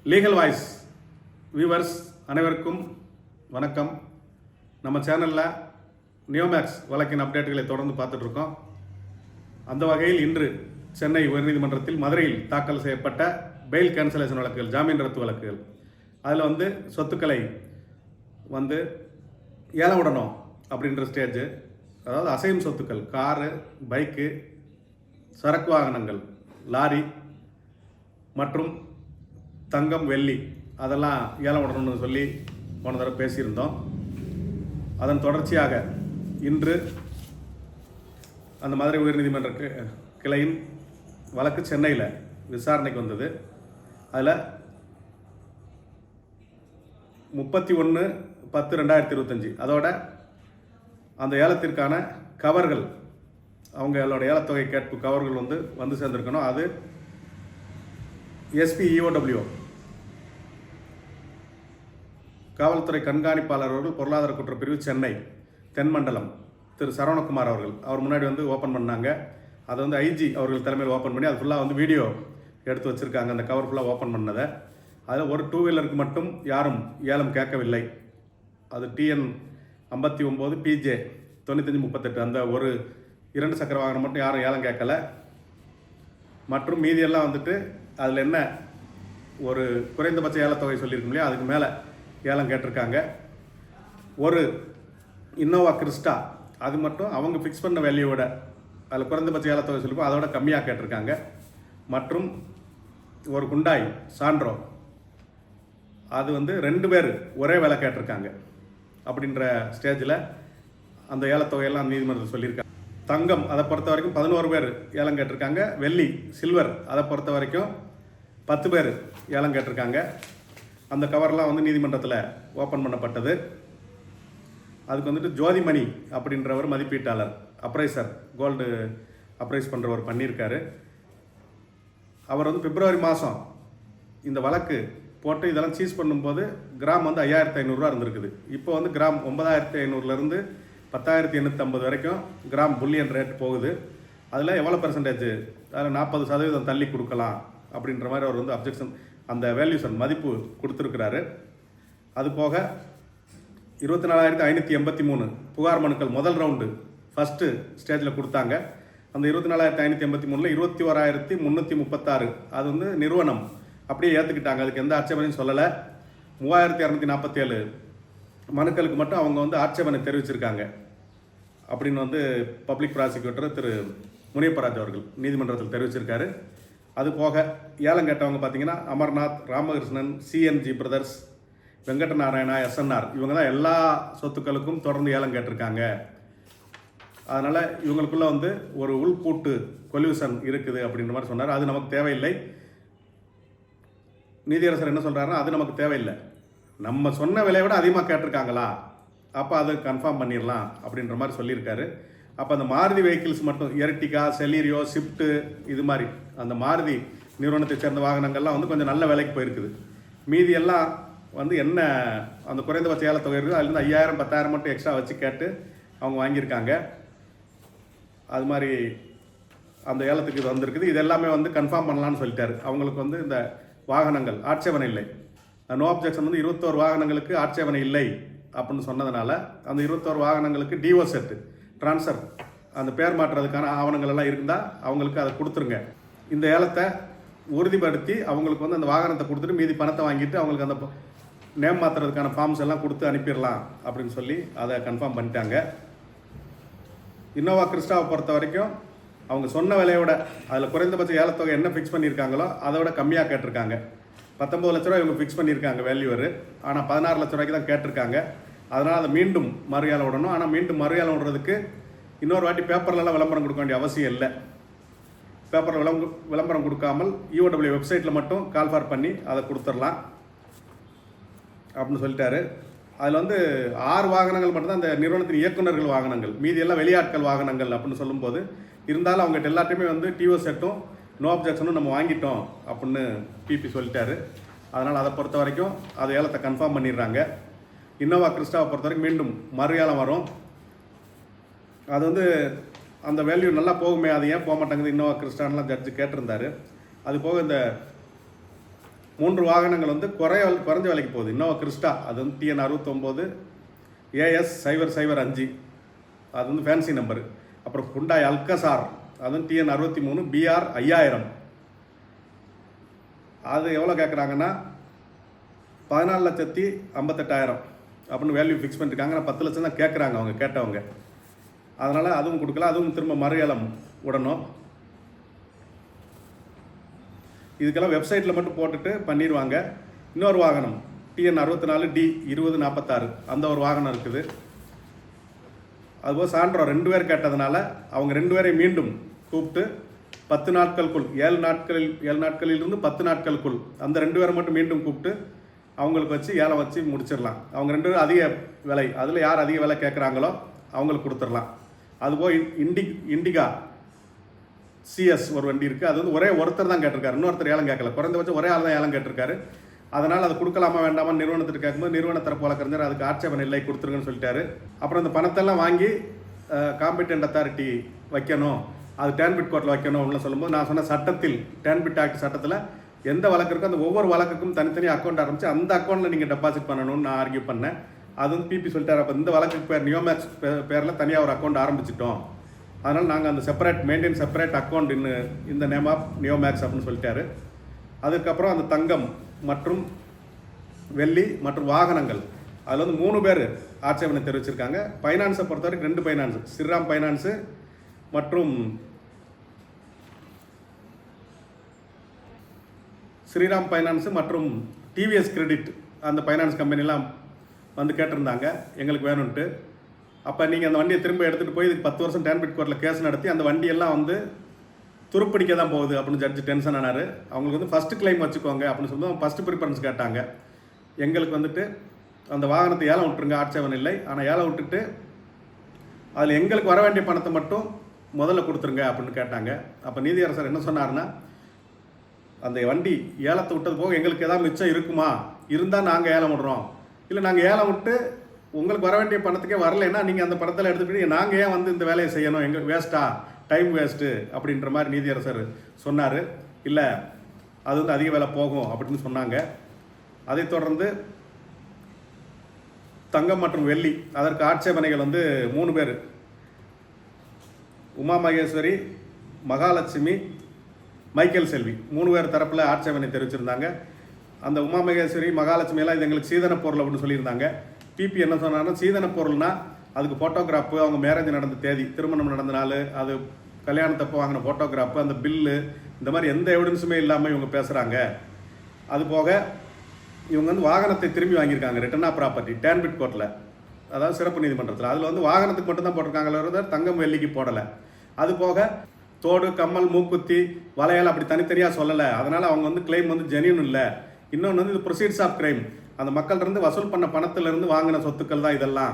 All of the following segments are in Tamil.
லீகல் வாய்ஸ் வியூவர்ஸ் அனைவருக்கும் வணக்கம். நம்ம சேனலில் நியோமேக்ஸ் வழக்கின் அப்டேட்டுகளை தொடர்ந்து பார்த்துட்ருக்கோம். அந்த வகையில் இன்று சென்னை உயர்நீதிமன்றத்தில் மதுரையில் தாக்கல் செய்யப்பட்ட பெயில் கேன்சலேஷன் வழக்குகள், ஜாமீன் ரத்து வழக்குகள், அதில் சொத்துக்களை ஏலம் விடணும் அப்படின்ற ஸ்டேஜ், அதாவது அசையும் சொத்துக்கள், காரு, பைக்கு, சரக்கு வாகனங்கள், லாரி மற்றும் தங்கம், வெள்ளி அதெல்லாம் ஏலம் விடணும்னு சொல்லி போன தடவை பேசியிருந்தோம். அதன் தொடர்ச்சியாக இன்று அந்த மதுரை உயர்நீதிமன்ற கிளையின் வழக்கு சென்னையில் விசாரணைக்கு வந்தது. அதில் 31/10/2025 அதோட அந்த ஏலத்திற்கான கவர்கள், அவங்களோட ஏலத்தொகை கேட்பு கவர்கள் வந்து சேர்ந்துருக்கணும். அது எஸ்பி EOW காவல்துறை கண்காணிப்பாளர் அவர்கள், பொருளாதார குற்றப்பிரிவு சென்னை தென்மண்டலம் திரு சரவணகுமார் அவர்கள், அவர் முன்னாடி ஓப்பன் பண்ணாங்க. அதை IG அவர்கள் தலைமையில் ஓப்பன் பண்ணி அது ஃபுல்லாக வீடியோ எடுத்து வச்சுருக்காங்க. அந்த கவர் ஃபுல்லாக ஓப்பன் பண்ணதை. அதில் ஒரு 2 வீலருக்கு மட்டும் யாரும் ஏலம் கேட்கவில்லை. அது TN 59 PJ 9538 அந்த ஒரு 2 சக்கர வாகனம் மட்டும் யாரும் ஏலம் கேட்கலை. மற்றும் மீதியெல்லாம் அதில் என்ன ஒரு குறைந்தபட்ச ஏலத்தொகை சொல்லியிருக்கோம் இல்லையா, அதுக்கு மேலே ஏலம் கேட்டிருக்காங்க. ஒரு இன்னோவா கிறிஸ்டா அது மட்டும் அவங்க ஃபிக்ஸ் பண்ண வேல்யூவோட, அதில் குறைந்தபட்ச ஏலத்தொகை சொல்லிப்போம், அதோட கம்மியாக கேட்டிருக்காங்க. மற்றும் ஒரு குண்டாய் சாண்ட்ரோ அது 2 பேர் ஒரே விலை கேட்டிருக்காங்க. அப்படின்ற ஸ்டேஜில் அந்த ஏலத்தொகையெல்லாம் நீதிமன்றத்தில் சொல்லியிருக்காங்க. தங்கம் அதை பொறுத்த வரைக்கும் 11 பேர் ஏலம் கேட்டிருக்காங்க. வெள்ளி, சில்வர் அதை பொறுத்த வரைக்கும் 10 பேர் ஏலம் கேட்டிருக்காங்க. அந்த கவர்லாம் நீதிமன்றத்தில் ஓப்பன் பண்ணப்பட்டது. அதுக்கு ஜோதிமணி அப்படின்றவர் மதிப்பீட்டாளர், அப்ரைசர், கோல்டு அப்ரைஸ் பண்ணுறவர் பண்ணியிருக்காரு. அவர் பிப்ரவரி மாதம் இந்த வழக்கு போட்டு இதெல்லாம் சீஸ் பண்ணும்போது கிராம் 5500 இருந்திருக்குது. இப்போ கிராம் 9500லேருந்து 10,850 வரைக்கும் கிராம் புல்லியன் ரேட் போகுது. அதில் எவ்வளோ பெர்சன்டேஜ், அதில் 40% தள்ளி கொடுக்கலாம் அப்படின்ற மாதிரி அவர் அப்ஜெக்ஷன், அந்த வேல்யூஷன் மதிப்பு கொடுத்துருக்கிறாரு. அது போக 24,583 புகார் மனுக்கள் முதல் ரவுண்டு ஃபஸ்ட்டு ஸ்டேஜில் கொடுத்தாங்க. அந்த 24,583ல் 21,336 அது நிறுவனம் அப்படியே ஏற்றுக்கிட்டாங்க. அதுக்கு எந்த ஆட்சேபனையும் சொல்லலை. 3,247 மனுக்களுக்கு மட்டும் அவங்க ஆட்சேபனை தெரிவிச்சிருக்காங்க அப்படின்னு பப்ளிக் ப்ராசிக்யூட்டர் திரு முனியப்பராஜ் அவர்கள் நீதிமன்றத்தில் தெரிவிச்சிருக்காரு. அது போக ஏலம் கேட்டவங்க பார்த்தீங்கன்னா Amarnath, Ramakrishnan, CNG brothers, Venkatanarayana, SNR இவங்க தான் எல்லா சொத்துக்களுக்கும் தொடர்ந்து ஏலம் கேட்டிருக்காங்க. அதனால் இவங்களுக்குள்ள ஒரு உள்கூட்டு கொல்யூஷன் இருக்குது அப்படின்ற மாதிரி சொன்னார். அது நமக்கு தேவையில்லை. நீதியரசர் என்ன சொல்கிறாருன்னா, அது நமக்கு தேவையில்லை, நம்ம சொன்ன விலையை விட அதிகமாக கேட்டிருக்காங்களா, அப்போ அதை கன்ஃபார்ம் பண்ணிடலாம் அப்படின்ற மாதிரி சொல்லியிருக்காரு. அப்போ அந்த மாருதி வெஹிக்கிள்ஸ் மட்டும், எர்டிகா, செலீரியோ, ஷிஃப்ட்டு இது மாதிரி அந்த மாருதி நிறுவனத்தை சேர்ந்த வாகனங்கள்லாம் கொஞ்சம் நல்ல விலைக்கு போயிருக்குது. மீதி எல்லாம் என்ன அந்த குறைந்தபட்ச ஏலத்தொகை இருக்குது, அதுலேருந்து 5,000 10,000 மட்டும் எக்ஸ்ட்ரா வச்சு கேட்டு அவங்க வாங்கியிருக்காங்க. அது மாதிரி அந்த ஏலத்துக்கு இது வந்திருக்குது. இது எல்லாமே கன்ஃபார்ம் பண்ணலான்னு சொல்லிட்டாரு. அவங்களுக்கு இந்த வாகனங்கள் ஆட்சேபனை இல்லை, நோ அப்ஜெக்ஷன் 21 வாகனங்களுக்கு ஆட்சேபனை இல்லை அப்படின்னு சொன்னதுனால அந்த 21 வாகனங்களுக்கு டிஓ செட்டு ட்ரான்ஸ்ஃபர், அந்த பேர் மாற்றுறதுக்கான ஆவணங்கள் எல்லாம் இருந்தால் அவங்களுக்கு அதை கொடுத்துருங்க. இந்த ஏலத்தை உறுதிப்படுத்தி அவங்களுக்கு அந்த வாகனத்தை கொடுத்துட்டு மீதி பணத்தை வாங்கிட்டு அவங்களுக்கு அந்த நேம் மாற்றுறதுக்கான ஃபார்ம்ஸ் எல்லாம் கொடுத்து அனுப்பிடலாம் அப்படின்னு சொல்லி அதை கன்ஃபார்ம் பண்ணிட்டாங்க. இன்னோவா கிறிஸ்டாவை பொறுத்த வரைக்கும் அவங்க சொன்ன விலையோட, அதில் குறைந்தபட்ச ஏலத்தொகை என்ன ஃபிக்ஸ் பண்ணியிருக்காங்களோ அதோட கம்மியாக கேட்டிருக்காங்க. 19 லட்ச ரூபா இவங்க ஃபிக்ஸ் பண்ணியிருக்காங்க வேல்யூவர். ஆனால் 16 லட்ச ரூபாய்க்கு தான் கேட்டிருக்காங்க. அதனால் அதை மீண்டும் மறு ஏலம் விடணும். ஆனால் மீண்டும் மறு ஏலம் விடுறதுக்கு இன்னொரு வாட்டி பேப்பர்லலாம் விளம்பரம் கொடுக்க வேண்டிய அவசியம் இல்லை. பேப்பரில் விளம்பரம் கொடுக்காமல் EOW வெப்சைட்டில் மட்டும் கால்ஃபார் பண்ணி அதை கொடுத்துடலாம் அப்படின்னு சொல்லிட்டாரு. அதில் 6 வாகனங்கள் மட்டும்தான் அந்த நிறுவனத்தின் இயக்குநர்கள் வாகனங்கள், மீதி எல்லாம் வெளியாட்கள் வாகனங்கள் அப்படின்னு சொல்லும்போது, இருந்தாலும் அவங்ககிட்ட எல்லாத்தையுமே டிஓ செட்டும் நோ அப்ஜெக்ஷனும் நம்ம வாங்கிட்டோம் அப்படின்னு பிபி சொல்லிட்டாரு. அதனால் அதை பொறுத்த வரைக்கும் அதை ஏலத்தை கன்ஃபார்ம் பண்ணிடுறாங்க. இன்னோவா கிறிஸ்டாவை பொறுத்த வரைக்கும் மீண்டும் மறு ஏலம் வரும். அது அந்த வேல்யூ நல்லா போகுமே, அது ஏன் போக மாட்டேங்குது இன்னோவா கிறிஸ்டான்லாம் ஜட்ஜு கேட்டிருந்தாரு. அது போக இந்த 3 வாகனங்கள் வந்து குறைஞ்ச விலைக்கு போகுது. இன்னோவா கிறிஸ்டா அது வந்து TN 69 AS 005 அது வந்து ஃபேன்சி நம்பரு. அப்புறம் ஹுண்டாய் அல்கசார் அது வந்து TN 63 BR 5000. அது எவ்வளோ கேட்குறாங்கன்னா 14,58,000 அப்படின்னு வேல்யூ ஃபிக்ஸ் பண்ணியிருக்காங்க. ஆனால் 10 லட்சம் தான் கேட்குறாங்க அவங்க கேட்டவங்க. அதனால் அதுவும் கொடுக்கல, அதுவும் திரும்ப மறு ஏலம் விடணும். இதுக்கெல்லாம் வெப்சைட்டில் மட்டும் போட்டுட்டு பண்ணிடுவாங்க. இன்னொரு வாகனம் TN 64D 2046 அந்த ஒரு வாகனம் இருக்குது. அதுபோல் சான்றோ 2 பேர் கேட்டதுனால அவங்க 2 பேரை மீண்டும் கூப்பிட்டு 10 நாட்களுக்குள் 7 நாட்களிலிருந்து 10 நாட்களுக்குள் அந்த 2 பேரை மட்டும் மீண்டும் கூப்பிட்டு அவங்களுக்கு வச்சு ஏலம் வச்சு முடிச்சிடலாம். அவங்க 2 பேரும் அதிக விலை, அதில் யார் அதிக விலை கேட்குறாங்களோ அவங்களுக்கு கொடுத்துடலாம். அதுபோல் இண்டிகா CS ஒரு வண்டி இருக்குது. அது வந்து ஒரே ஒருத்தர் தான் கேட்டிருக்காரு, இன்னொருத்தர் ஏலம் கேட்கல. குறைந்தபட்சம் ஒரே ஆள் தான் ஏலம் கேட்டிருக்காரு. அதனால் அது கொடுக்கலாமா வேண்டாமா நிறுவனத்துக்கு கேட்கும்போது நிறுவன தரப்பு வழக்கறிஞர் அதுக்கு ஆட்சேபனை இல்லை கொடுத்துருங்கன்னு சொல்லிட்டாரு. அப்புறம் இந்த பணத்தெல்லாம் வாங்கி காம்பிடென்ட் அத்தாரிட்டி வைக்கணும், அது டேன்பிட் கோர்ட்டில் வைக்கணும் அப்படின்னு சொல்லும்போது நான் சொன்ன சட்டத்தில் டேன்பிட் ஆக்ட் சட்டத்தில் எந்த வழக்கு இருக்கோ அந்த ஒவ்வொரு வழக்குக்கும் தனித்தனி அக்கௌண்ட் ஆரம்பித்து அந்த அக்கௌண்ட்டில் நீங்கள் டெபாசிட் பண்ணணும்னு நான் ஆர்கியூ பண்ணேன். அது வந்து பிபி சொல்லிட்டார். அப்போ இந்த வழக்குக்கு பேர் நியோமேக்ஸ் பேரில் தனியாக ஒரு அக்கௌண்ட் ஆரம்பிச்சிட்டோம், அதனால் நாங்கள் அந்த செப்பரேட் அக்கௌண்ட் இந்த நேம் ஆஃப் நியோமேக்ஸ் அப்படின்னு சொல்லிட்டாரு. அதுக்கப்புறம் அந்த தங்கம் மற்றும் வெள்ளி மற்றும் வாகனங்கள் அதில் வந்து 3 பேர் ஆட்சேபனை தெரிவிச்சிருக்காங்க. ஃபைனான்ஸை பொறுத்த வரைக்கும் 2 ஃபைனான்ஸு, ஸ்ரீராம் ஃபைனான்ஸு மற்றும் TVS கிரெடிட் அந்த ஃபைனான்ஸ் கம்பெனிலாம் வந்து கேட்டிருந்தாங்க எங்களுக்கு வேணும்ன்ட்டு. அப்போ நீங்கள் அந்த வண்டியை திரும்ப எடுத்துகிட்டு போய் இதுக்கு 10 வருஷம் டேன்பிட் கோர்ட்டில் கேஸ் நடத்தி அந்த வண்டியெல்லாம் வந்து துருப்பிடிக்க தான் போகுது அப்படின்னு ஜட்ஜு டென்ஷன் ஆனார். அவங்களுக்கு வந்து ஃபஸ்ட்டு கிளைம் வச்சுக்கோங்க அப்படின்னு சொல்லி ஃபஸ்ட்டு ப்ரிஃபரன்ஸ் கேட்டாங்க. எங்களுக்கு வந்துட்டு அந்த வாகனத்தை ஏலம் விட்டுருங்க, ஆட்சேபனை இல்லை, ஆனால் ஏலம் விட்டுட்டு அதில் எங்களுக்கு வர வேண்டிய பணத்தை மட்டும் முதல்ல கொடுத்துருங்க அப்படின்னு கேட்டாங்க. அப்போ நீதியரசர் என்ன சொன்னார்னா, அந்த வண்டி ஏலத்தை விட்டது போக எங்களுக்கு எதாவது மிச்சம் இருக்குமா, இருந்தால் நாங்கள் ஏலம் விடுறோம், இல்லை நாங்கள் ஏலம் விட்டு உங்களுக்கு வர வேண்டிய பணத்துக்கே வரலைன்னா நீங்கள் அந்த பணத்தில் எடுத்துக்கிட்டு நாங்கள் ஏன் வந்து இந்த வேலையை செய்யணும், எங்களுக்கு வேஸ்ட்டா, டைம் வேஸ்ட்டு அப்படின்ற மாதிரி நீதியரசர் சொன்னார். இல்லை அது வந்து அதிக வேலை போகும் அப்படின்னு சொன்னாங்க. அதைத் தொடர்ந்து தங்கம் மற்றும் வெள்ளி அதற்கு ஆட்சேபனைகள் வந்து 3 பேர், உமா மகேஸ்வரி, மகாலட்சுமி, மைக்கேல் செல்வி 3 பேர் தரப்பில் ஆட்சேபனை தெரிவிச்சிருந்தாங்க. அந்த உமா மகேஸ்வரி மகாலட்சுமியெல்லாம் இது எங்களுக்கு சீதன பொருள் அப்படின்னு சொல்லியிருந்தாங்க. பிபி என்ன சொன்னாங்கன்னா, சீதன பொருள்னால் அதுக்கு ஃபோட்டோகிராஃபு, அவங்க மேரேஜ் நடந்த தேதி, திருமணம் நடந்த நாள், அது கல்யாணத்தப்போ வாங்கின ஃபோட்டோகிராஃபு, அந்த பில்லு, இந்த மாதிரி எந்த எவிடன்ஸுமே இல்லாமல் இவங்க பேசுகிறாங்க. அதுபோக இவங்க வந்து வாகனத்தை திரும்பி வாங்கியிருக்காங்க, ரிட்டர்ன் ஆஃப் ப்ராப்பர்ட்டி டேன்பிட் கோர்ட்டில், அதாவது சிறப்பு நீதிமன்றத்தில். அதில் வந்து வாகனத்துக்கு மட்டும்தான் போட்டிருக்காங்களே, தங்கம் வெள்ளிக்கு போடலை. அதுபோக தோடு, கம்மல், மூக்குத்தி, வளையல் அப்படி தனித்தனியாக சொல்லலை. அதனால் அவங்க வந்து கிளைம் வந்து ஜெனியூன் இல்லை. இன்னொன்று வந்து இது ப்ரொசீட்ஸ் ஆஃப் கிரைம், அந்த மக்கள்கிட்ட வசூல் பண்ண பணத்திலிருந்து வாங்கின சொத்துக்கள் தான் இதெல்லாம்.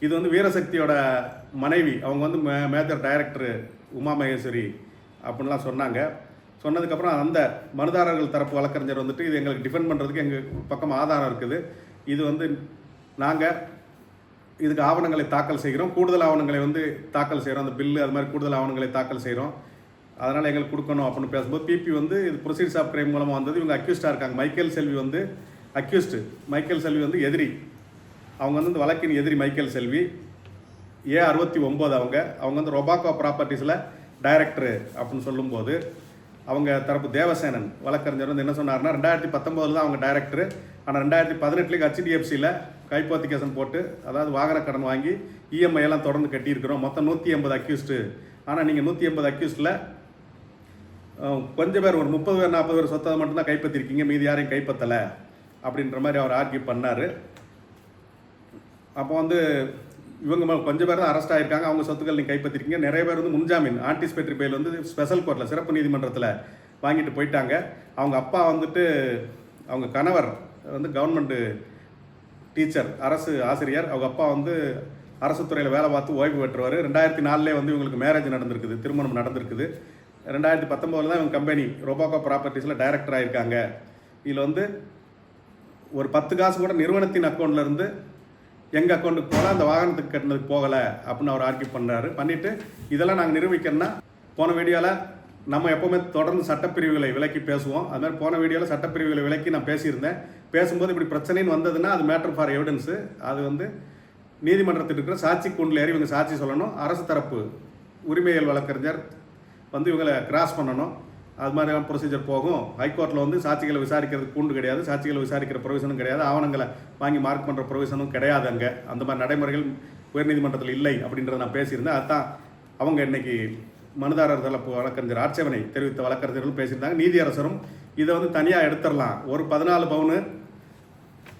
இது வந்து வீரசக்தியோட மனைவி, அவங்க வந்து மேஜர் டைரக்டரு உமா மகேஸ்வரி அப்படின்லாம் சொன்னாங்க. சொன்னதுக்கப்புறம் அந்த மனுதாரர்கள் தரப்பு வழக்கறிஞர் வந்துட்டு இது எங்களுக்கு டிஃபெண்ட் பண்ணுறதுக்கு எங்கள் பக்கம் ஆதாரம் இருக்குது, இது வந்து நாங்கள் இதுக்கு ஆவணங்களை தாக்கல் செய்கிறோம், கூடுதல் ஆவணங்களை வந்து தாக்கல் செய்கிறோம், அந்த பில்லு அது மாதிரி கூடுதல் ஆவணங்களை தாக்கல் செய்கிறோம், அதனால் எங்களுக்கு கொடுக்கணும் அப்படின்னு பேசும்போது பிபி வந்து இது ப்ரொசீட்ஸ் ஆஃப் கிரைம் மூலமாக வந்தது. இவங்க அக்யூஸ்டாக இருக்காங்க. மைக்கேல் செல்வி வந்து அக்யூஸ்டு, மைக்கேல் செல்வி வந்து எதிரி. அவங்க வந்து இந்த வழக்கின் எதிரி மைக்கேல் செல்வி. A69 அவங்க வந்து ரொபாக்கோ ப்ராப்பர்ட்டிஸில் டைரக்டரு அப்படின்னு சொல்லும்போது அவங்க தரப்பு தேவசேனன் வழக்கறிஞர் வந்து என்ன சொன்னார்னா, 2019 தான் அவங்க டைரக்டரு, ஆனால் 2018 HDFCயில் கைப்பத்திகேஷன் போட்டு, அதாவது வாகன கடன் வாங்கி இஎம்ஐ எல்லாம் தொடர்ந்து கட்டியிருக்கிறோம், மொத்தம் 180 அக்யூஸ்டு. ஆனால் நீங்கள் 180 அக்யூஸ்டில் கொஞ்சம் பேர் ஒரு 30 பேர் 40 பேர் சொத்தை மட்டும்தான் கைப்பற்றிருக்கீங்க, மீதி யாரையும் கைப்பற்றலை அப்படின்ற மாதிரி அவர் ஆர்கியூ பண்ணார். அப்போ வந்து இவங்க கொஞ்சம் பேர் தான் அரெஸ்ட் ஆகிருக்காங்க, அவங்க சொத்துக்கள் நீங்கள் கைப்பற்றிருக்கீங்க. நிறைய பேர் வந்து முன்ஜாமீன் ஆன்டிசிபேட்டரி பெயில் வந்து ஸ்பெஷல் கோர்ட்டில் சிறப்பு நீதிமன்றத்தில் வாங்கிட்டு போயிட்டாங்க. அவங்க அப்பா வந்துட்டு, அவங்க கணவர் வந்து கவர்மெண்ட்டு டீச்சர், அரசு ஆசிரியர். அவங்க அப்பா வந்து அரசு துறையில் வேலை பார்த்து ஓய்வு பெற்றவர். 2004 வந்து இவங்களுக்கு மேரேஜ் நடந்திருக்குது, திருமணம் நடந்திருக்குது. 2019 தான் இவங்க கம்பெனி ரொபாக்கோ ப்ராப்பர்ட்டிஸில் டைரக்டர் ஆகியிருக்காங்க. இதில் வந்து ஒரு 10 காசு கூட நிறுவனத்தின் அக்கௌண்ட்லேருந்து எங்கள் அக்கௌண்ட்டுக்கு போகல, அந்த வாகனத்துக்கு கட்டினதுக்கு போகலை அப்படின்னு அவர் ஆர்கியூ பண்ணுறாரு. பண்ணிவிட்டு இதெல்லாம் நாங்கள் நிரூபிக்கணும்னா போன வீடியோவில் நம்ம எப்போவுமே தொடர்ந்து சட்டப்பிரிவுகளை விலக்கி பேசுவோம். அது மாதிரி போன வீடியோவில் சட்டப்பிரிவுகளை விலக்கி நான் பேசியிருந்தேன். பேசும்போது இப்படி பிரச்சனைன்னு வந்ததுன்னா அது மேட்டர் ஃபார் எவிடன்ஸு. அது வந்து நீதிமன்றத்தில் இருக்கிற சாட்சி கூண்டில் ஏறி இவங்க சாட்சி சொல்லணும். அரசு தரப்பு உரிமையியல் வழக்கறிஞர் வந்து இவங்களை கிராஸ் பண்ணணும். அது மாதிரியான ப்ரொசீஜர் போகும். ஹைகோர்ட்டில் வந்து சாட்சிகளை விசாரிக்கிறதுக்கு கூண்டு கிடையாது, சாட்சிகளை விசாரிக்கிற ப்ரொவிஷனும் கிடையாது, ஆவணங்களை வாங்கி மார்க் பண்ணுற ப்ரொவிஷனும் கிடையாது. அங்கே அந்த மாதிரி நடைமுறைகள் உயர்நீதிமன்றத்தில் இல்லை அப்படின்றத நான் பேசியிருந்தேன். அதுதான் அவங்க இன்னைக்கு மனுதாரர் தரப்பு வழக்கறிஞர் ஆட்சேபனை தெரிவித்த வழக்கறிஞர்கள் பேசியிருந்தாங்க. நீதியரசரும் இதை வந்து தனியாக எடுத்துடலாம், ஒரு 14 பவுனு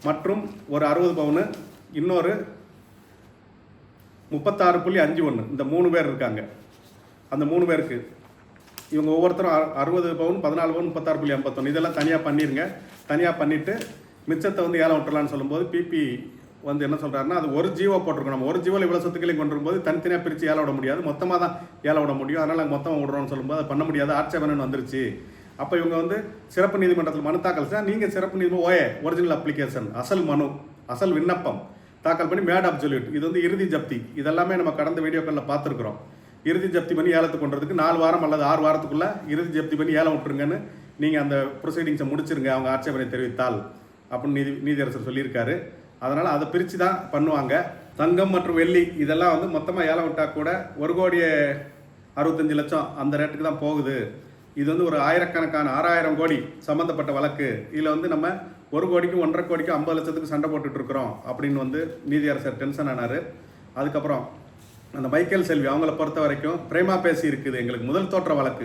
மற்றும் ஒரு 60 பவுனு, இன்னொரு 36.51, இந்த 3 பேர் இருக்காங்க. அந்த 3 பேருக்கு இவங்க ஒவ்வொருத்தரும் 60 பவுன், 14 பவுன், 36.51 இதெல்லாம் தனியாக பண்ணிடுங்க. தனியாக பண்ணிவிட்டு மிச்சத்தை வந்து ஏலம் விட்டுலான்னு சொல்லும்போது பிபி வந்து என்ன சொல்கிறாருன்னா, அது ஒரு ஜீவோ போட்டிருக்கோம். நம்ம ஒரு ஜீவோவில் இவ்வளோ சொத்துக்களையும் கொண்டு வரும்போது தனித்தனியாக பிரித்து ஏலம் விட முடியாது, மொத்தமாக தான் ஏலம் விட முடியும். அதனால் நாங்கள் மொத்தமாக விடுறோம்னு சொல்லும்போது அது பண்ண முடியாது, ஆட்சேபனைன்னு வந்துருச்சு. அப்போ இவங்க வந்து சிறப்பு நீதிமன்றத்தில் மனு தாக்கல் செய்ய, நீங்கள் சிறப்பு நீதிமன்றம் ஒரிஜினல் அப்ளிகேஷன், அசல் மனு, அசல் விண்ணப்பம் தாக்கல் பண்ணி மேட் அப்சல்யூட், இது வந்து இறுதி ஜப்தி. இதெல்லாமே நம்ம கடந்த வீடியோக்களில் பார்த்துருக்குறோம். இறுதி ஜப்தி பண்ணி ஏலத்துக்கு கொண்டதுக்கு 4 வாரம் அல்லது 6 வாரத்துக்குள்ளே இறுதி ஜப்தி பண்ணி ஏலம் விட்டுருங்கன்னு நீங்கள் அந்த ப்ரொசீடிங்ஸை முடிச்சிருங்க அவங்க ஆட்சேபனை தெரிவித்தால் அப்படின்னு நீதியரசர் சொல்லியிருக்காரு. அதனால் அதை பிரித்து தான் பண்ணுவாங்க. தங்கம் மற்றும் வெள்ளி இதெல்லாம் வந்து மொத்தமாக ஏலம் விட்டால் கூட 1,65,00,000 அந்த ரேட்டுக்கு தான் போகுது. இது வந்து ஒரு ஆயிரக்கணக்கான 6,000 கோடி சம்மந்தப்பட்ட வழக்கு. இதில் வந்து நம்ம 1 கோடிக்கும் 1.5 கோடிக்கும் 50 லட்சத்துக்கு சண்டை போட்டுட்ருக்குறோம் அப்படின்னு வந்து நீதியரசர் டென்ஷன் ஆனார். அதுக்கப்புறம் அந்த மைக்கேல் செல்வி அவங்கள பொறுத்த வரைக்கும் பிரேமா பேசி இருக்குது, எங்களுக்கு முதல் தோற்ற வழக்கு,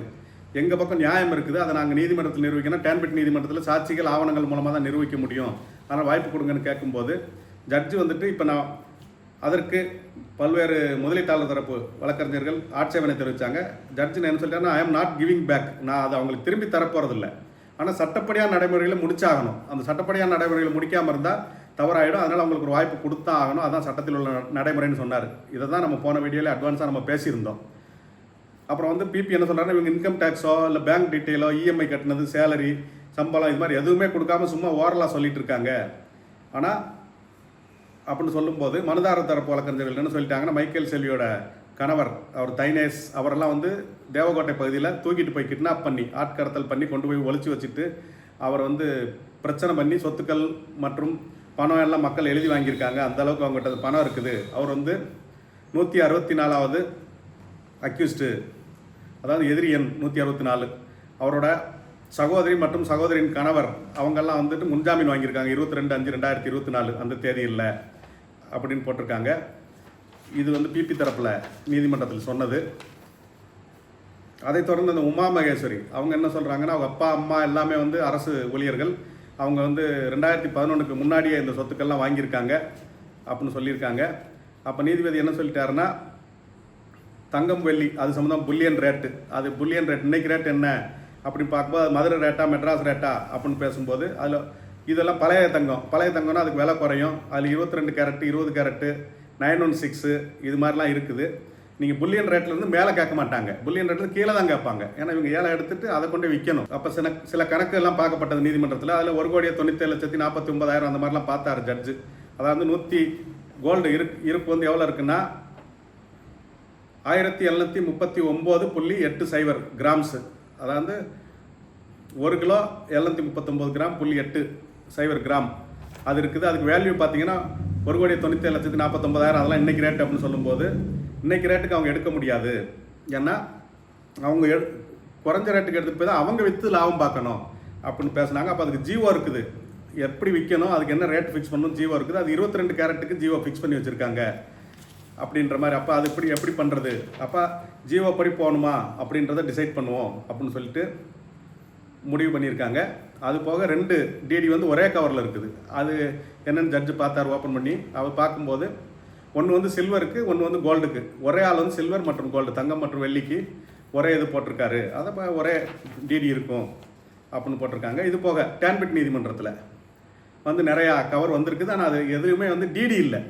எங்கள் பக்கம் நியாயம் இருக்குது, அதை நாங்கள் நீதிமன்றத்தில் நிரூபிக்கணும், டேன்பிட் நீதிமன்றத்தில் சாட்சிகள் ஆவணங்கள் மூலமாக தான் நிரூபிக்க முடியும், அதனால் வாய்ப்பு கொடுங்கன்னு கேட்கும்போது ஜட்ஜு வந்துட்டு இப்போ நான் அதற்கு பல்வேறு முதலீட்டாளர் தரப்பு வழக்கறிஞர்கள் ஆட்சேபனை தெரிவித்தாங்க. ஜட்ஜு என்ன சொல்லிட்டாங்கன்னா, I am not giving back, நான் அதை அவங்களுக்கு திரும்பி தரப்போகிறதில்லை, ஆனால் சட்டப்படியான நடைமுறைகளை முடிச்சாகணும், அந்த சட்டப்படியான நடைமுறைகளை முடிக்காமல் இருந்தால் தவறாயிடும், அதனால் அவங்களுக்கு ஒரு வாய்ப்பு கொடுத்தா ஆகணும், அதான் சட்டத்தில் உள்ள நடைமுறைன்னு சொன்னார். இதை தான் நம்ம போன வீடியோவில் அட்வான்ஸாக நம்ம பேசியிருந்தோம். அப்புறம் வந்து பிபி என்ன சொல்கிறாங்கன்னா, இவங்க இன்கம் டேக்ஸோ இல்லை பேங்க் டீட்டெயிலோ இஎம்ஐ கட்டினது சேலரி சம்பளம் இது மாதிரி எதுவுமே கொடுக்காம சும்மா ஓரலாக சொல்லிட்டு இருக்காங்க. ஆனால் அப்படின்னு சொல்லும்போது மனுதாரர் தரப்பு வழக்கறிஞர்கள் என்ன சொல்லிட்டாங்கன்னா, மைக்கேல் செல்வியோட கணவர் அவர் தைனேஸ் அவரெல்லாம் வந்து தேவகோட்டை பகுதியில் தூக்கிட்டு போய் கிட்னாப் பண்ணி ஆட்கடத்தல் பண்ணி கொண்டு போய் ஒழிச்சு வச்சுட்டு அவர் வந்து பிரச்சனை பண்ணி சொத்துக்கள் மற்றும் பணம் எல்லாம் மக்கள் எழுதி வாங்கியிருக்காங்க, அந்த அளவுக்கு அவங்ககிட்ட பணம் இருக்குது. அவர் வந்து 164வது அக்யூஸ்டு, அதாவது எதிரி எண் 164. அவரோட சகோதரி மற்றும் சகோதரியின் கணவர் அவங்கெல்லாம் வந்துட்டு முன்ஜாமீன் வாங்கியிருக்காங்க 22/5/2024 அந்த தேதியில் அப்படின்னு போட்டிருக்காங்க. இது வந்து பிபி தரப்பில் நீதிமன்றத்தில் சொன்னது. அதைத் தொடர்ந்து அந்த உமா மகேஸ்வரி அவங்க என்ன சொல்கிறாங்கன்னா, அவங்க அப்பா அம்மா எல்லாமே வந்து அரசு ஊழியர்கள், அவங்க வந்து 2011க்கு முன்னாடியே இந்த சொத்துக்கள்லாம் வாங்கியிருக்காங்க அப்படின்னு சொல்லியிருக்காங்க. அப்போ நீதிபதி என்ன சொல்லிட்டாருன்னா, தங்கம் வெள்ளி அது சம்மந்தம் புல்லியன் ரேட்டு, அது புல்லியன் ரேட் இன்னைக்கு ரேட் என்ன அப்படின்னு பார்க்கும்போது அது மதுரை ரேட்டா மெட்ராஸ் ரேட்டா அப்படின்னு பேசும்போது அதில் இதெல்லாம் பழைய தங்கம்னா அதுக்கு விலை குறையும். அதில் 22 கேரட்டு 20 கேரட்டு 916 இது மாதிரிலாம் இருக்குது. நீங்கள் புல்லியன் ரேட்லேருந்து மேலே கேட்க மாட்டாங்க, புல்லியன் ரேட்டில் கீழே தான் கேட்பாங்க. ஏன்னா இவங்க ஏலம் எடுத்துட்டு அதை கொண்டு விற்கணும். அப்போ சில கணக்கு எல்லாம் பார்க்கப்பட்டது நீதிமன்றத்தில். அதில் 1,97,49,000 அந்த மாதிரிலாம் பார்த்தாரு ஜட்ஜு. அதாவது 100 கோல்டு இருப்பு வந்து எவ்வளோ இருக்குன்னா 1739.80 கிராம்ஸு, அதாவது 1 கிலோ 739 கிராம் 0.80 கிராம் அது இருக்குது. அதுக்கு வேல்யூ பார்த்தீங்கன்னா 1,97,49,000 அதெல்லாம் இன்றைக்கி ரேட்டு அப்படின்னு சொல்லும்போது இன்றைக்கி ரேட்டுக்கு அவங்க எடுக்க முடியாது. ஏன்னா அவங்க குறைஞ்ச ரேட்டுக்கு எடுத்துகிட்டு போய் தான் அவங்க விற்று லாபம் பார்க்கணும் அப்படின்னு பேசுனாங்க. அப்போ அதுக்கு ஜீவோ இருக்குது, எப்படி விற்கணும் அதுக்கு என்ன ரேட் ஃபிக்ஸ் பண்ணணும் ஜீவோ இருக்குது. அது 22 கேரட்டுக்கு ஜீவோ ஃபிக்ஸ் பண்ணி வச்சுருக்காங்க அப்படின்ற மாதிரி. அப்போ அது எப்படி பண்ணுறது, அப்போ ஜீவோ படி போகணுமா அப்படின்றத டிசைட் பண்ணுவோம் அப்படின்னு சொல்லிட்டு முடிவு பண்ணியிருக்காங்க. அது போக 2 டிடி வந்து ஒரே கவரில் இருக்குது. அது என்னென்னு ஜட்ஜு பார்த்தார் ஓப்பன் பண்ணி. அவர் பார்க்கும்போது ஒன்று வந்து சில்வருக்கு, ஒன்று வந்து கோல்டுக்கு. ஒரே ஆள் வந்து சில்வர் மற்றும் கோல்டு, தங்கம் மற்றும் வெள்ளிக்கு ஒரே இது போட்டிருக்காரு, அதை ஒரே டிடி இருக்கும் அப்படின்னு போட்டிருக்காங்க. இது போக டேன்பிட் நீதிமன்றத்தில் வந்து நிறையா கவர் வந்திருக்குது. ஆனால் அது எதுவுமே வந்து டிடி இல்லை.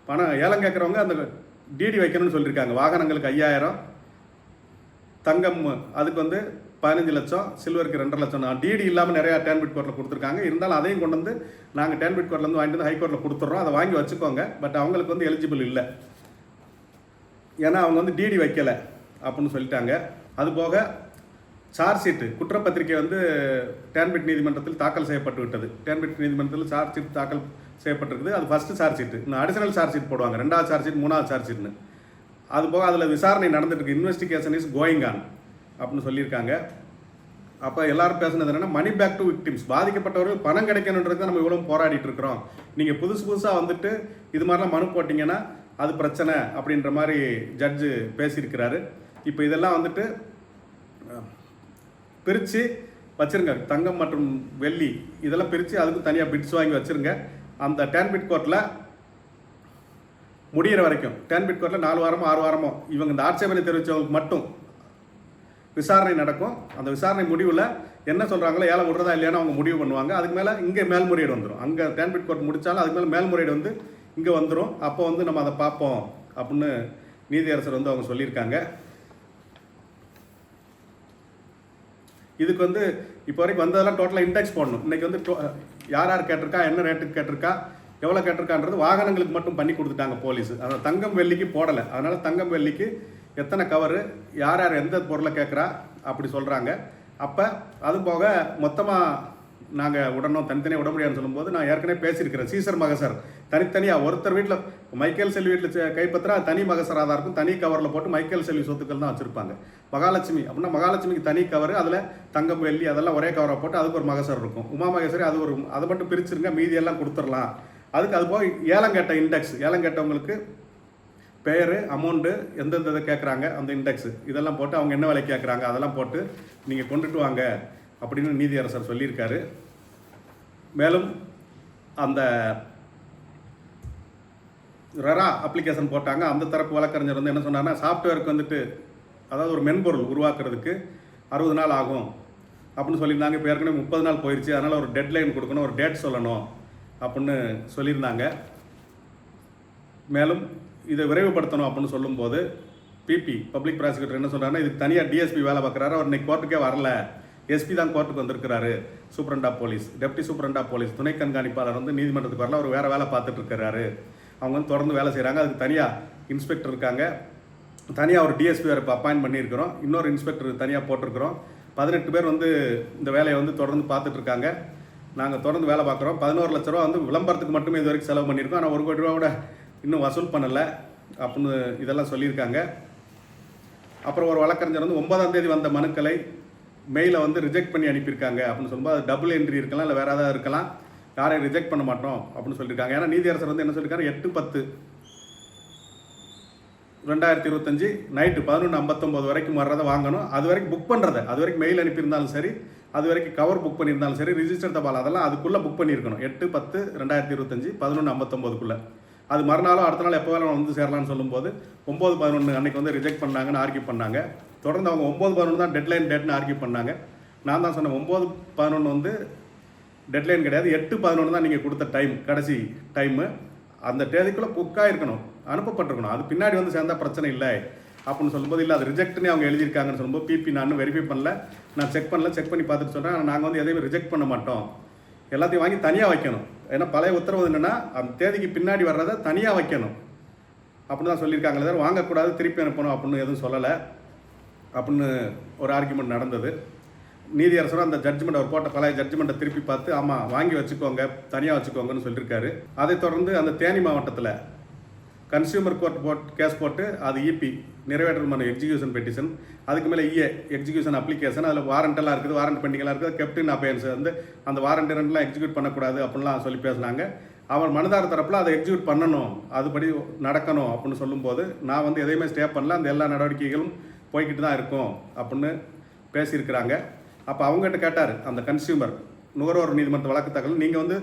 பணம் ஏலம் கேட்குறவங்க அந்த டிடி வைக்கணும்னு சொல்லியிருக்காங்க. வாகனங்களுக்கு 5,000, தங்கம் அதுக்கு வந்து 15 லட்சம், சில்வருக்கு 2.5 லட்சம். டிடி இல்லாமல் நிறையா டேன்பிட் கோர்ட்டில் கொடுத்துருக்காங்க. இருந்தாலும் அதையும் கொண்டு வந்து நாங்கள் டேன்பிட் கோர்ட்லேருந்து வாங்கிட்டு வந்து ஹைகோர்ட்டில் கொடுத்துட்றோம், அதை வாங்கி வச்சுக்கோங்க, பட் அவங்களுக்கு வந்து எலிஜிபிள் இல்லை, ஏன்னா அவங்க வந்து டிடி வைக்கலை அப்படின்னு சொல்லிட்டாங்க. அது போக சார்ஜ் ஷீட்டு குற்றப்பத்திரிகை வந்து டேன்பிட் நீதிமன்றத்தில் தாக்கல் செய்யப்பட்டு விட்டது. டேன்பிட் நீதிமன்றத்தில் சார்ஜ் ஷீட் தாக்கல் செய்யப்பட்டிருக்குது. அது ஃபஸ்ட்டு சார்ஜ் ஷீட்டு. இன்னும் அடிஷனல் சார்ஜ் ஷீட் போடுவாங்க, 2வது சார்ஜ் ஷீட், 3வது சார்ஜ் ஷீட்னு. அது போக அதில் விசாரணை நடந்துட்டு இருக்கு. இன்வெஸ்டிகேஷன் இஸ் கோயிங் ஆன் அப்படின்னு சொல்லியிருக்காங்க. அப்போ எல்லாரும் பேசுனது என்னன்னா, மணி பேக் டு விக்டிம்ஸ், பாதிக்கப்பட்டவர்கள் பணம் கிடைக்கணுன்றது நம்ம இவ்வளோ போராடிட்டு இருக்கிறோம். நீங்கள் புதுசாக வந்துட்டு இது மாதிரிலாம் மனு போட்டிங்கன்னா அது பிரச்சனை அப்படின்ற மாதிரி ஜட்ஜு பேசியிருக்கிறாரு. இப்போ இதெல்லாம் வந்துட்டு பிரித்து வச்சுருங்க, தங்கம் மற்றும் வெள்ளி இதெல்லாம் பிரித்து அதுக்கு தனியாக பிட்ஸ் வாங்கி வச்சுருங்க. அந்த டேன்பிட் கோர்ட்டில் முடிகிற வரைக்கும், டேன்பிட் கோர்ட்டில் 4 வாரமோ 6 வாரமோ இவங்க இந்த ஆட்சேபனை தெரிவித்தவங்களுக்கு மட்டும் விசாரணை நடக்கும். அந்த விசாரணை முடிவில் என்ன சொல்கிறாங்களோ, ஏலம் விடுறதா இல்லையான்னு அவங்க முடிவு பண்ணுவாங்க. அதுக்கு மேலே இங்கே மேல்முறையீடு வந்துடும். அங்கே டேன்பிட் கோர்ட் முடித்தாலும் அதுக்கு மேலே மேல்முறையீடு வந்து இங்கே வந்துடும். அப்போ வந்து நம்ம அதை பார்ப்போம் அப்படின்னு நீதியரசர் வந்து அவங்க சொல்லியிருக்காங்க. இதுக்கு வந்து இப்போ வரைக்கும் வந்ததெல்லாம் டோட்டலாக இண்டெக்ஸ் போடணும். இன்றைக்கி வந்து யார் யார் கேட்டிருக்கா, என்ன ரேட்டுக்கு கேட்டிருக்கா, எவ்வளோ கேட்டிருக்கான்றது வாகனங்களுக்கு மட்டும் பண்ணி கொடுத்துட்டாங்க போலீஸ். அதனால் தங்கம் வெள்ளிக்கு போடலை. அதனால் தங்கம் வெள்ளிக்கு எத்தனை கவரு, யார் யார் எந்த பொருளை கேட்குறா அப்படி சொல்கிறாங்க. அப்போ அது போக மொத்தமாக நாங்கள் உடனும் தனித்தனியாக விட முடியாதுன்னு சொல்லும்போது, நான் ஏற்கனவே பேசியிருக்கிறேன், சீசர் மகசர் தனித்தனியாக ஒருத்தர் வீட்டில் மைக்கேல் செல்வி வீட்டில் கைப்பற்றா தனி மகசராக தான் இருக்கும். தனி கவரில் போட்டு மைக்கேல் செல்வி சொத்துக்கள் தான் வச்சுருப்பாங்க. மகாலட்சுமி அப்படின்னா மகாலட்சுமிக்கு தனி கவர், அதில் தங்கம் வெள்ளி அதெல்லாம் ஒரே கவரை போட்டு அதுக்கு ஒரு மகசர் இருக்கும். உமா மகேஸ்வரி அது ஒரு, அதை மட்டும் பிரிச்சுருங்க, மீதியெல்லாம் கொடுத்துடலாம். அதுக்கு அது போக ஏலம் கேட்ட இண்டெக்ஸ், ஏலம் கேட்டவங்களுக்கு பேர், அமௌண்ட்டு, எந்தெந்த இதை கேட்குறாங்க அந்த இண்டெக்ஸு இதெல்லாம் போட்டு அவங்க என்ன விலை கேட்குறாங்க அதெல்லாம் போட்டு நீங்கள் கொண்டுட்டு வாங்க அப்படின்னு நீதியரசர் சொல்லியிருக்காரு. மேலும் அந்த ரெரா அப்ளிகேஷன் போட்டாங்க. அந்த தரப்பு வழக்கறிஞர் வந்து என்ன சொன்னார்னா, சாஃப்ட்வேருக்கு வந்துட்டு அதாவது ஒரு மென்பொருள் உருவாக்குறதுக்கு 60 நாள் ஆகும் அப்படின்னு சொல்லியிருந்தாங்க. இப்போ ஏற்கனவே 30 நாள் போயிடுச்சு. அதனால் ஒரு டெட்லைன் கொடுக்கணும், ஒரு டேட் சொல்லணும் அப்படின்னு சொல்லியிருந்தாங்க. மேலும் இதை விரைவுபடுத்தணும் அப்படின்னு சொல்லும்போது பிபி பப்ளிக் ப்ராசிக்யூட்டர் என்ன சொல்கிறாருன்னா, இதுக்கு தனியாக டிஎஸ்பி வேலை பார்க்குறாரு. அவர் இன்னைக்கு கோர்ட்டுக்கே வரல, எஸ்பி தான் கோர்ட்டுக்கு வந்திருக்கிறாரு. Superintendent of police, deputy superintendent of police, துணை கண்காணிப்பாளர் வந்து நீதிமன்றத்துக்கு வரல, அவர் வேறு வேலை பார்த்துட்டு இருக்கிறாரு. அவங்க வந்து தொடர்ந்து வேலை செய்கிறாங்க. அதுக்கு தனியாக இன்ஸ்பெக்டர் இருக்காங்க, தனியாக ஒரு டிஎஸ்பி வேறு இப்போ அப்பாயின்ட் பண்ணியிருக்கிறோம், இன்னொரு இன்ஸ்பெக்டர் தனியாக போட்டிருக்கிறோம். 18 பேர் வந்து இந்த வேலையை வந்து தொடர்ந்து பார்த்துட்ருக்காங்க. நாங்கள் தொடர்ந்து வேலை பார்க்குறோம். 11 லட்ச ரூபா வந்து விளம்பரத்துக்கு மட்டுமே இது வரைக்கும் செலவு பண்ணியிருக்கோம். ஆனால் 1 கோடி ரூபாவோட இன்னும் வசூல் பண்ணலை அப்படின்னு இதெல்லாம் சொல்லியிருக்காங்க. அப்புறம் ஒரு வழக்கறிஞர் வந்து 9ஆம் தேதி வந்த மனுக்களை மெயிலை வந்து ரிஜெக்ட் பண்ணி அனுப்பியிருக்காங்க அப்படின்னு சொல்லும்போது, அது டபுள் என்ட்ரி இருக்கலாம், இல்லை வேறு ஏதாவது இருக்கலாம், யாரையும் ரிஜெக்ட் பண்ண மாட்டோம் அப்படின்னு சொல்லியிருக்காங்க. ஏன்னா நீதியரசர் வந்து என்ன சொல்லியிருக்காரு, 8/10/2025 நைட்டு 11:59 வரைக்கும் வர்றதை வாங்கணும். அது வரைக்கும் புக் பண்ணுறதை, அது வரைக்கும் மெயில் அனுப்பியிருந்தாலும் சரி, அது வரைக்கும் கவர் புக் பண்ணியிருந்தாலும் சரி, ரிஜிஸ்டர் தபால் அதெல்லாம் அதுக்குள்ளே புக் பண்ணியிருக்கணும். 8/10/2025 11:59 அது மறுநாளும் அடுத்த நாள் எப்போ வேலை வந்து சேரலாம்னு சொல்லும்போது 9/11 அன்றைக்கி வந்து ரிஜெக்ட் பண்ணாங்கன்னு ஆர்கியூ பண்ணாங்க. தொடர்ந்து அவங்க 9/11 தான் டெட்லைன் டேட்னு ஆர்கியூ பண்ணாங்க. நான் தான் சொன்னேன் 9/11 வந்து டெட்லைன் கிடையாது, 8/11 தான் நீங்கள் கொடுத்த டைம், கடைசி டைமு. அந்த தேதிக்குள்ளே புக்காக இருக்கணும், அனுப்பப்பட்டிருக்கணும். அது பின்னாடி வந்து சேர்ந்தால் பிரச்சனை இல்லை அப்படின்னு சொல்லும்போது, இல்லை அது ரிஜெக்ட்னே அவங்க எழுதியிருக்காங்கன்னு சொல்லும்போது, பிபி நான் வெரிஃபை பண்ணல, நான் செக் பண்ணி பார்த்துட்டு சொல்கிறேன், நாங்கள் வந்து எதையுமே ரிஜெக்ட் பண்ண மாட்டோம், எல்லாத்தையும் வாங்கி தனியாக வைக்கணும். ஏன்னா பழைய உத்தரவு என்னென்னா அந்த தேதிக்கு பின்னாடி வர்றதை தனியாக வைக்கணும் அப்படின்னு தான் சொல்லியிருக்காங்களே தவிர வாங்கக்கூடாது திருப்பி அனுப்பணும் அப்படின்னு எதுவும் சொல்லலை அப்படின்னு ஒரு ஆர்கியூமெண்ட் நடந்தது. நீதியரசரும் அந்த ஜட்ஜ்மெண்ட் அவர் போட்ட பழைய ஜட்ஜ்மெண்ட்டை திருப்பி பார்த்து, ஆமாம் வாங்கி வச்சுக்கோங்க, தனியாக வச்சுக்கோங்கன்னு சொல்லியிருக்காரு. அதை தொடர்ந்து அந்த தேனி மாவட்டத்தில் கன்சியூமர் கோர்ட் கேஸ் போட்டு அது இபி நிறைவேற்றல் மனு எக்ஸிக்யூஷன் பெட்டிஷன், அதுக்கு மேலே இஏ எக்ஸிக்யூஷன் அப்ளிகேஷன், அதில் வாரண்டெல்லாம் இருக்குது, வாரண்ட் பெண்டிங்கெல்லாம் இருக்குது, கெப்டின் அபயன்ஸ் வந்து அந்த வாரண்ட் ரெண்டுலாம் எக்ஸிக்யூட் பண்ணக்கூடாது அப்படின்லாம் சொல்லி பேசினாங்க. அவர் மனுதாரர் தரப்பில் அதை எக்ஸிக்யூட் பண்ணணும், அதுபடி நடக்கணும் அப்படின்னு சொல்லும்போது, நான் வந்து எதையுமே ஸ்டே பண்ணல, அந்த எல்லா நடவடிக்கைகளும் போய்கிட்டு தான் இருக்கும் அப்படின்னு பேசியிருக்கிறாங்க. அப்போ அவங்ககிட்ட கேட்டார் அந்த கன்சியூமர் நுகர்வோர் நீதிமன்ற வழக்கு தகவல், நீங்கள் வந்து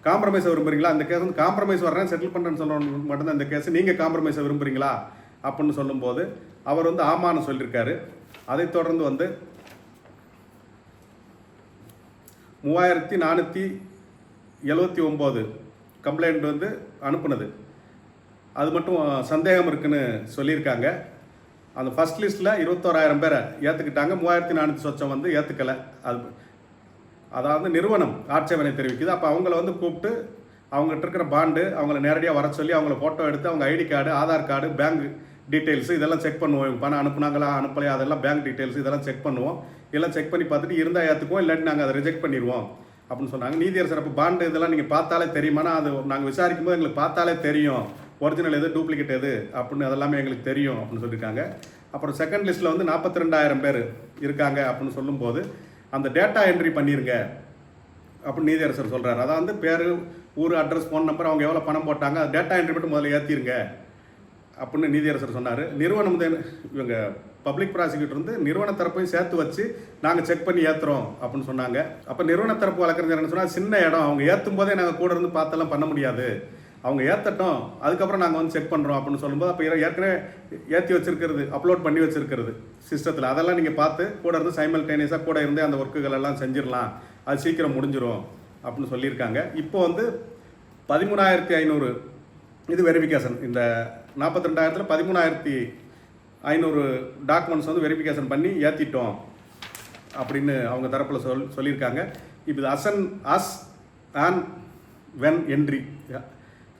காம்ப்ரமைஸை விரும்புகிறீங்களா, அந்த கேஸ் வந்து காம்ப்ரமைஸ் வர்றேன் செட்டில் பண்ணுறேன்னு சொல்கிறவங்க மட்டும்தான் இந்த கேஸ், நீங்கள் காம்ப்ரமைஸை விரும்புகிறீங்களா அப்படின்னு சொல்லும்போது அவர் வந்து ஆமான்னு சொல்லியிருக்காரு. அதை தொடர்ந்து வந்து 3479 கம்ப்ளைண்ட் வந்து அனுப்புனது, அது மட்டும் சந்தேகம் இருக்குன்னு சொல்லியிருக்காங்க. அந்த ஃபஸ்ட் லிஸ்ட்டில் 21,000 பேரை ஏற்றுக்கிட்டாங்க, 3400 சொச்சம் வந்து ஏற்றுக்கலை. அதாவது நிறுவனம் ஆட்சேபனை தெரிவிக்குது. அப்போ அவங்கள வந்து கூப்பிட்டு அவங்ககிட்ட இருக்கிற பாண்டு அவங்கள நேரடியாக வர சொல்லி அவங்கள ஃபோட்டோ எடுத்து அவங்க ID card, Aadhaar card, bank details இதெல்லாம் செக் பண்ணுவோம். இவங்க பணம் அனுப்புனாங்களா அனுப்பலையா அதெல்லாம் பேங்க் டீட்டெயில்ஸ் இதெல்லாம் செக் பண்ணுவோம். இதெல்லாம் செக் பண்ணி பார்த்துட்டு இருந்தால் ஏற்றுக்குவோம், இல்லாட்டி நாங்கள் அதை ரிஜெக்ட் பண்ணிடுவோம் அப்படின்னு சொன்னாங்க. நீதியரசர் அப்போ பாண்டு இதெல்லாம் நீங்கள் பார்த்தாலே தெரியுமானா அது நாங்கள் விசாரிக்கும் போது எங்களுக்கு பார்த்தாலே தெரியும் ஒரிஜினல் எது டூப்ளிகேட் எது அப்படின்னு அதெல்லாமே எங்களுக்கு தெரியும் அப்படின்னு சொல்லியிருக்காங்க. அப்புறம் செகண்ட் லிஸ்ட்டில் வந்து 42,000 பேர் இருக்காங்க அப்படின்னு சொல்லும்போது அந்த டேட்டா என்ட்ரி பண்ணிடுங்க அப்படின்னு நீதியரசர் சொல்கிறார். அதான் வந்து பேர், ஊர், அட்ரஸ், ஃபோன் நம்பர், அவங்க எவ்வளோ பணம் போட்டாங்க அது டேட்டா என்ட்ரி மட்டும் முதல்ல ஏற்றிருங்க அப்படின்னு நீதியரசர் சொன்னார். நிறுவனம் வந்து இவங்க பப்ளிக் ப்ராசிக்யூட்டர் வந்து நிறுவன தரப்பையும் சேர்த்து வச்சு நாங்கள் செக் பண்ணி ஏற்றுறோம் அப்படின்னு சொன்னாங்க. அப்போ நிறுவன தரப்பு வழக்கறிஞர் என்ன சொன்னால், சின்ன இடம் அவங்க ஏற்றும் போதே நாங்கள் கூட இருந்து பார்த்தெல்லாம் பண்ண முடியாது, அவங்க ஏற்றட்டும் அதுக்கப்புறம் நாங்கள் வந்து செக் பண்ணுறோம் அப்படின்னு சொல்லும்போது அப்போ ஏற்கனவே ஏற்றி வச்சிருக்கிறது அப்லோட் பண்ணி வச்சிருக்கிறது சிஸ்டத்தில் அதெல்லாம் நீங்கள் பார்த்து கூட இருந்து சைமல்டேனியஸாக கூட இருந்தே அந்த ஒர்க்குகள் எல்லாம் செஞ்சிடலாம், அது சீக்கிரம் முடிஞ்சிடும் அப்படின்னு சொல்லியிருக்காங்க. இப்போ வந்து 13,500 இது வெரிஃபிகேஷன். இந்த 42,000 13,500 டாக்குமெண்ட்ஸ் வந்து வெரிஃபிகேஷன் பண்ணி ஏற்றிட்டோம் அப்படின்னு அவங்க தரப்பில் சொல்லியிருக்காங்க. இப்போ இது us and when entry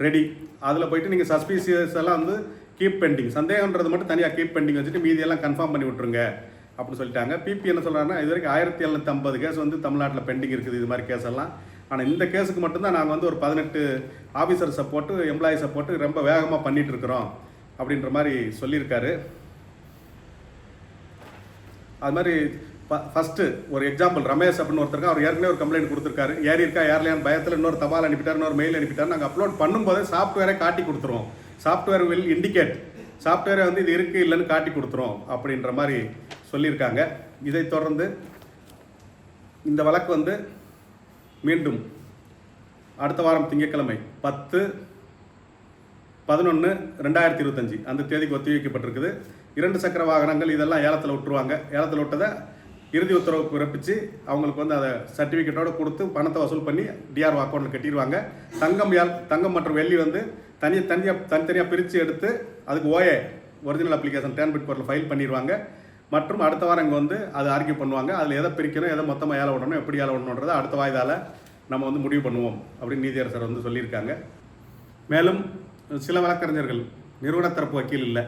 ready, அதில் போயிட்டு நீங்கள் சஸ்பீசியஸ் எல்லாம் வந்து கீப் பெண்டிங், சந்தேகன்றது மட்டும் தனியாக கீப் பெண்டிங் வச்சுட்டு மீதியெல்லாம் கன்ஃபார்ம் பண்ணி விட்ருங்க அப்படின்னு சொல்லிட்டாங்க. பிபி என்ன சொல்கிறாங்கன்னா, இது வரைக்கும் 1,750 கேஸ் வந்து தமிழ்நாட்டில் பெண்டிங் இருக்குது இது மாதிரி கேஸ் எல்லாம். ஆனால் இந்த கேஸுக்கு மட்டும்தான் நாங்கள் வந்து ஒரு 18 ஆஃபீஸர் சப்போர்ட்டு, எம்ப்ளாயி சப்போர்ட்டு ரொம்ப வேகமாக பண்ணிகிட்டு இருக்கிறோம் அப்படின்ற மாதிரி சொல்லியிருக்காரு. அது மாதிரி ஃபஸ்ட்டு ஒரு எக்ஸாம்பிள் ரமேஷ் அப்படின்னு ஒருத்தருக்கு அவர் ஏற்கனவே ஒரு கம்ப்ளைண்ட் கொடுத்துருக்காரு. ஏறி இருக்கா ஏர்லையான்னு பயத்தில் இன்னொரு தபால் அனுப்பிட்டார், இன்னொரு மெயில் அனுப்பிட்டார். நாங்கள் அப்லோட் பண்ணும்போதே சாஃப்ட்வேரை காட்டி கொடுத்துருவோம், சாஃப்ட்வேர் வில் இண்டிகேட், சாஃப்ட்வேரை வந்து இது இருக்குது இல்லைன்னு காட்டி கொடுத்துரும் அப்படின்ற மாதிரி சொல்லியிருக்காங்க. இதை தொடர்ந்து இந்த வழக்கு வந்து மீண்டும் அடுத்த வாரம் திங்கட்கிழமை 10/11/2025 அந்த தேதிக்கு ஒத்திவைக்கப்பட்டிருக்குது. 2 சக்கர வாகனங்கள் இதெல்லாம் ஏலத்தில் விட்டுருவாங்க. ஏலத்தில் விட்டதை இறுதி உத்தரவு பிறப்பிச்சு அவங்களுக்கு வந்து அதை சர்டிஃபிகேட்டோடு கொடுத்து பணத்தை வசூல் பண்ணி டிஆர்ஓ அக்கௌண்ட்டில் கட்டிடுவாங்க. தங்கம் மற்றும் வெள்ளி வந்து தனித்தனியாக பிரித்து எடுத்து அதுக்கு ஒரிஜினல் அப்ளிகேஷன் டேன்பிட் கோர்ட்டில் ஃபைல் பண்ணிடுவாங்க. மற்றும் அடுத்த வாரம் இங்கே வந்து அதை ஆர்கியூ பண்ணுவாங்க. அதில் எதை பிரிக்கணும், எதை மொத்தமாக ஏல விடணும், எப்படி ஏல விடணுன்றதை அடுத்த வாய்தால் நம்ம வந்து முடிவு பண்ணுவோம் அப்படின்னு நீதியரசர் வந்து சொல்லியிருக்காங்க. மேலும் சில வழக்கறிஞர்கள் நிறுவன தரப்பு வக்கீல் இல்லை,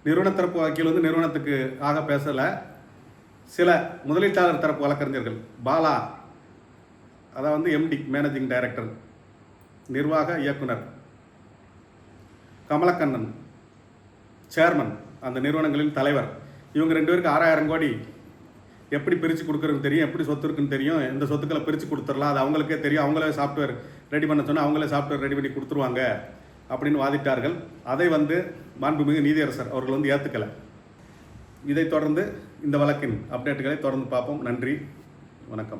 நிறுவன தரப்பு வக்கீல் வந்து நிறுவனத்துக்கு ஆக பேசலை. சில முதலீட்டாளர் தரப்பு வழக்கறிஞர்கள் பாலா, அதாவது வந்து எம்டி மேனேஜிங் டைரக்டர் நிர்வாக இயக்குனர், கமலக்கண்ணன் சேர்மன் அந்த நிறுவனங்களின் தலைவர், இவங்க 2 பேருக்கு 6,000 கோடி எப்படி பிரித்து கொடுக்குறதுன்னு தெரியும், எப்படி சொத்து இருக்குன்னு தெரியும், எந்த சொத்துக்களை பிரித்து கொடுத்துடலாம் அது அவங்களுக்கே தெரியும், அவங்களே சாஃப்ட்வேர் ரெடி பண்ண சொன்னால் அவங்களே சாஃப்ட்வேர் ரெடி பண்ணி கொடுத்துருவாங்க அப்படின்னு வாதிட்டார்கள். அதை வந்து மாண்புமிகு நீதியரசர் அவர்கள் வந்து ஏற்றுக்கலை. இதை தொடர்ந்து இந்த வழக்கின் அப்டேட்டுகளை தொடர்ந்து பார்ப்போம். நன்றி, வணக்கம்.